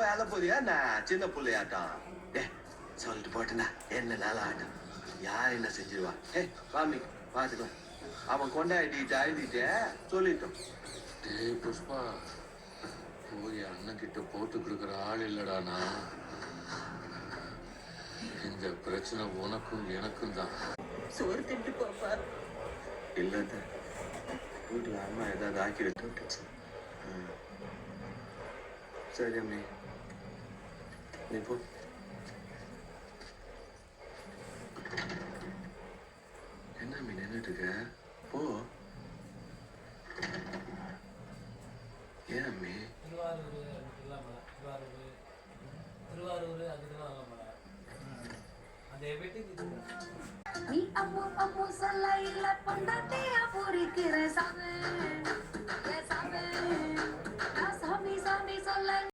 ஏல போறியா நான் சின்ன பிள்ளையாட்டம் சொல்லிட்டு போட்டேன்னா என்ன நாள ஆட்டம் யார் என்ன செஞ்சிருவா வாமி பாத்துக்கலாம் அவன் கொண்டாடிட்டு அழுதிட்ட சொல்லிட்டோம். டேய் புஷ்பா, போய் அண்ணன் கிட்ட போட்டு கொடுக்குற ஆள் இல்லடானா. இந்த பிரச்சனை உனக்கும் எனக்கும் தான். சோறு திட்டு போப்பா. இல்ல வீட்டுல அம்மா ஏதாவது ஆக்கி வச்சு. சரி அம்மி நீ போ. என்ன அம்மி நின்றுட்டு இருக்க? போ. ஏன் அம்மி? நீ அம்மு அம்மு சொல்ல இல்ல பொண்டாட்டியா பூரிக்கிற சாமி சாமி சாமி சொல்ல